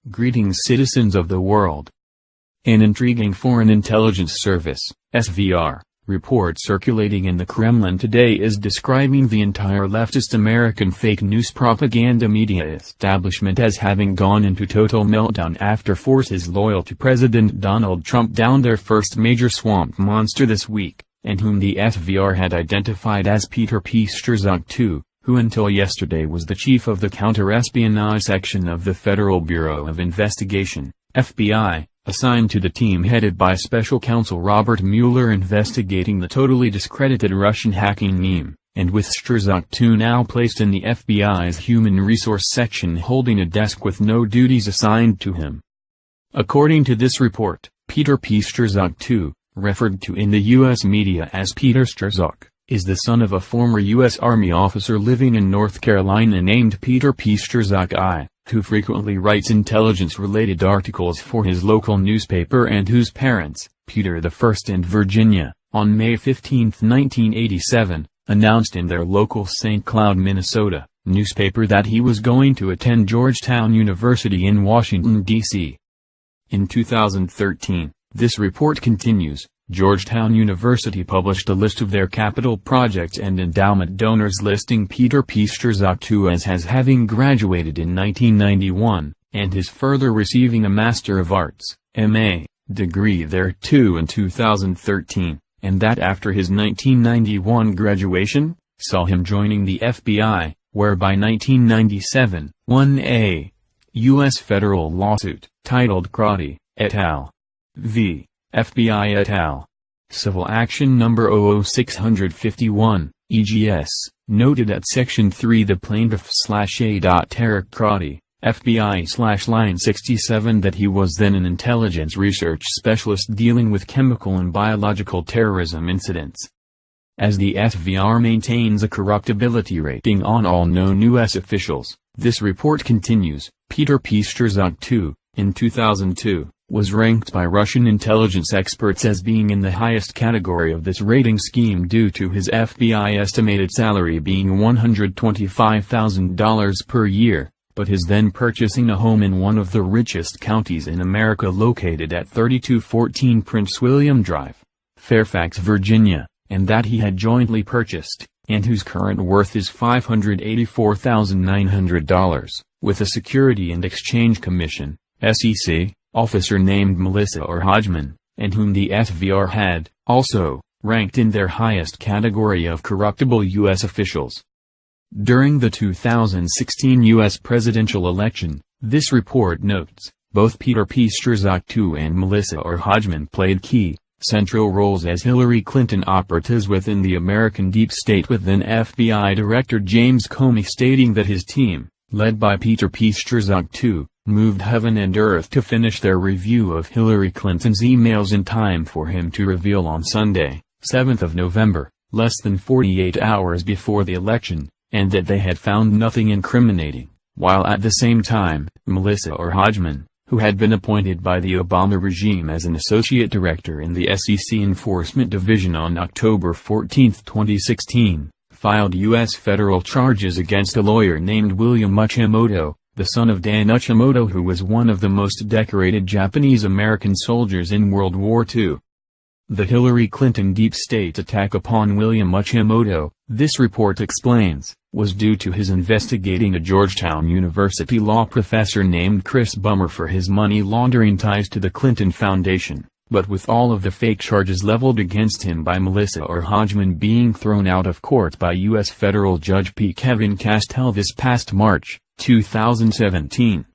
Greetings citizens of the world. An intriguing Foreign Intelligence Service (SVR) report circulating in the Kremlin today is describing the entire leftist American fake news propaganda media establishment as having gone into total meltdown after forces loyal to President Donald Trump downed their first major swamp monster this week, and whom the SVR had identified as Peter P. Strzok II, who until yesterday was the chief of the counter-espionage section of the Federal Bureau of Investigation, FBI, assigned to the team headed by Special Counsel Robert Mueller investigating the totally discredited Russian hacking meme, and with Strzok II now placed in the FBI's Human Resource section holding a desk with no duties assigned to him. According to this report, Peter P. Strzok II, referred to in the U.S. media as Peter Strzok, is the son of a former U.S. Army officer living in North Carolina named Peter P. Strzok I, who frequently writes intelligence-related articles for his local newspaper and whose parents, Peter I and Virginia, on May 15, 1987, announced in their local St. Cloud, Minnesota, newspaper that he was going to attend Georgetown University in Washington, D.C. In 2013, this report continues, Georgetown University published a list of their capital projects and endowment donors listing Peter P. Strzok II as having graduated in 1991, and his further receiving a Master of Arts, M.A., degree thereto in 2013, and that after his 1991 graduation, saw him joining the FBI, where by 1997, 1A. U.S. federal lawsuit, titled Crotty, et al. v. FBI et al. Civil Action Number 00651, EGS, noted at Section 3 the plaintiff/A. Tarek Crotty, FBI/Line 67 that he was then an intelligence research specialist dealing with chemical and biological terrorism incidents. As the SVR maintains a corruptibility rating on all known U.S. officials, this report continues, Peter P. Strzok II, in 2002, was ranked by Russian intelligence experts as being in the highest category of this rating scheme due to his FBI estimated salary being $125,000 per year, but his then purchasing a home in one of the richest counties in America located at 3214 Prince William Drive, Fairfax, Virginia, and that he had jointly purchased, and whose current worth is $584,900, with a Security and Exchange Commission, SEC, officer named Melissa or Hodgman, and whom the SVR had, also, ranked in their highest category of corruptible U.S. officials. During the 2016 U.S. presidential election, this report notes, both Peter P. Strzok II and Melissa or Hodgman played key, central roles as Hillary Clinton operatives within the American deep state, with then FBI Director James Comey stating that his team, led by Peter P. Strzok II, moved heaven and earth to finish their review of Hillary Clinton's emails in time for him to reveal on Sunday, 7th of November, less than 48 hours before the election, and that they had found nothing incriminating, while at the same time, Melissa or Hodgman, who had been appointed by the Obama regime as an associate director in the SEC Enforcement Division on October 14, 2016, filed U.S. federal charges against a lawyer named William Uchimoto, the son of Dan Uchimoto, who was one of the most decorated Japanese-American soldiers in World War II. The Hillary Clinton deep state attack upon William Uchimoto, this report explains, was due to his investigating a Georgetown University law professor named Chris Bummer for his money laundering ties to the Clinton Foundation, but with all of the fake charges leveled against him by Melissa or Hodgman being thrown out of court by U.S. federal Judge P. Kevin Castell this past March, 2017.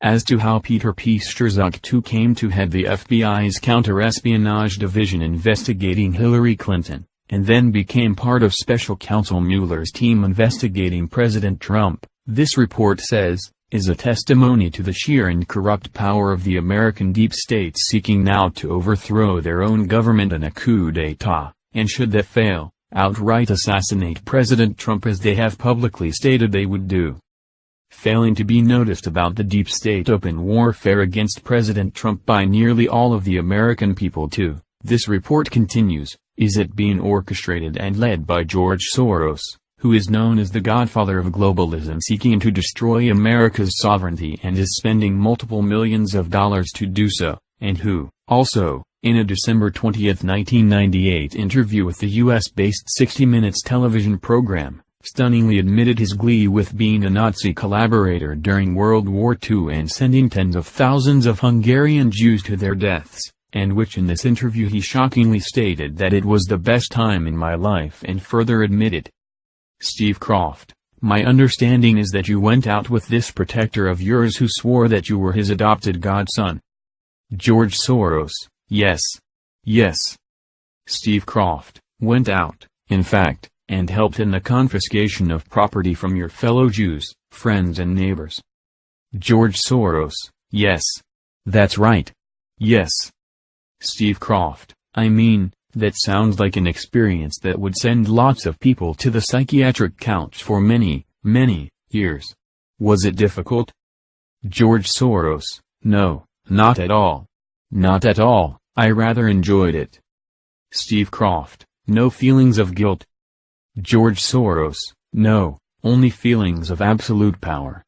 As to how Peter P. Strzok II came to head the FBI's counter-espionage division investigating Hillary Clinton, and then became part of Special Counsel Mueller's team investigating President Trump, this report says, is a testimony to the sheer and corrupt power of the American deep state seeking now to overthrow their own government in a coup d'etat, and should that fail, outright assassinate President Trump as they have publicly stated they would do. Failing to be noticed about the deep state open warfare against President Trump by nearly all of the American people too, this report continues, is it being orchestrated and led by George Soros, who is known as the godfather of globalism, seeking to destroy America's sovereignty and is spending multiple millions of dollars to do so, and who, also, in a December 20, 1998 interview with the US-based 60 Minutes television program, stunningly admitted his glee with being a Nazi collaborator during World War II and sending tens of thousands of Hungarian Jews to their deaths, and which in this interview he shockingly stated that it was the best time in my life, and further admitted, Steve Croft, my understanding is that you went out with this protector of yours who swore that you were his adopted godson. George Soros, yes. Yes. Steve Croft, went out, in fact, and helped in the confiscation of property from your fellow Jews, friends and neighbors. George Soros, yes. That's right. Yes. Steve Croft, I mean, that sounds like an experience that would send lots of people to the psychiatric couch for many, many years. Was it difficult? George Soros, no, not at all. Not at all, I rather enjoyed it. Steve Croft, no feelings of guilt. George Soros, no, only feelings of absolute power.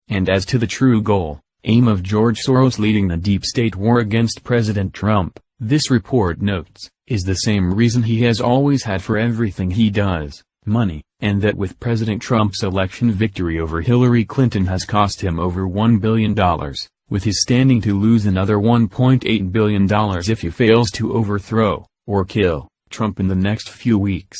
And as to the true goal, aim of George Soros leading the deep state war against President Trump, this report notes, is the same reason he has always had for everything he does, money, and that with President Trump's election victory over Hillary Clinton has cost him over $1 billion, with his standing to lose another $1.8 billion if he fails to overthrow, or kill, Trump in the next few weeks.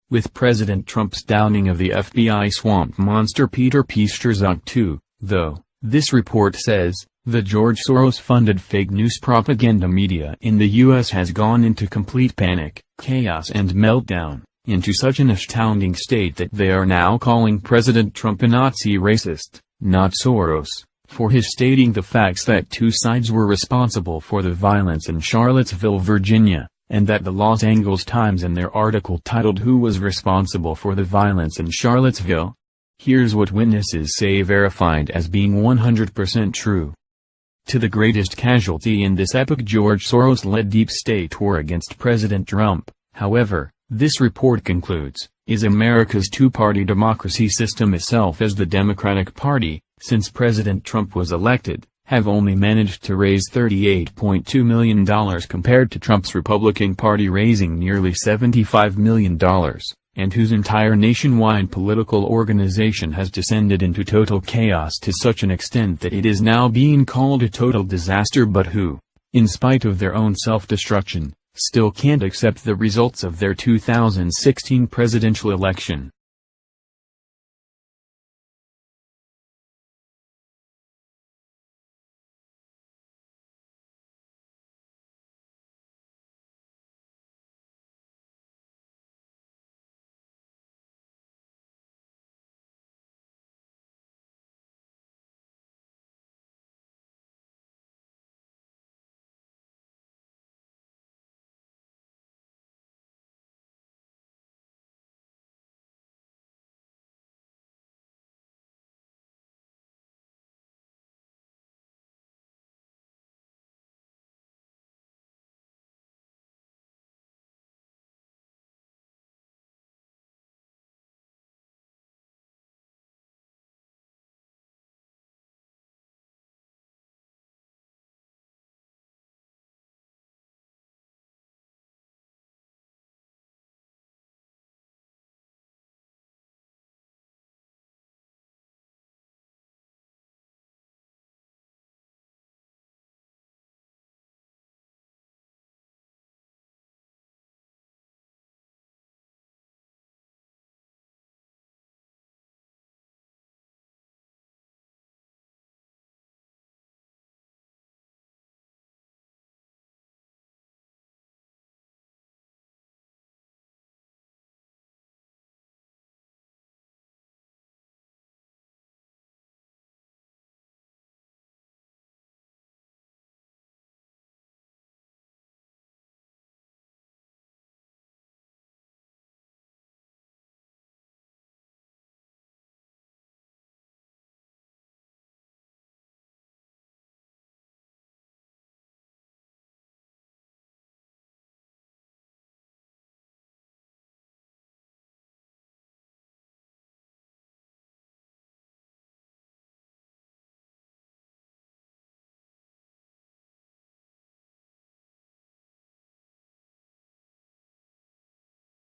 With President Trump's downing of the FBI swamp monster Peter Strzok too, though, this report says, the George Soros-funded fake news propaganda media in the U.S. has gone into complete panic, chaos and meltdown, into such an astounding state that they are now calling President Trump a Nazi racist, not Soros, for his stating the facts that two sides were responsible for the violence in Charlottesville, Virginia, and that the Los Angeles Times in their article titled "Who Was Responsible for the Violence in Charlottesville?" Here's what witnesses say verified as being 100% true. To the greatest casualty in this epic George Soros-led deep state war against President Trump, however, this report concludes, is America's two-party democracy system itself, as the Democratic Party, since President Trump was elected, have only managed to raise $38.2 million compared to Trump's Republican Party raising nearly $75 million, and whose entire nationwide political organization has descended into total chaos to such an extent that it is now being called a total disaster, but who, in spite of their own self-destruction, still can't accept the results of their 2016 presidential election.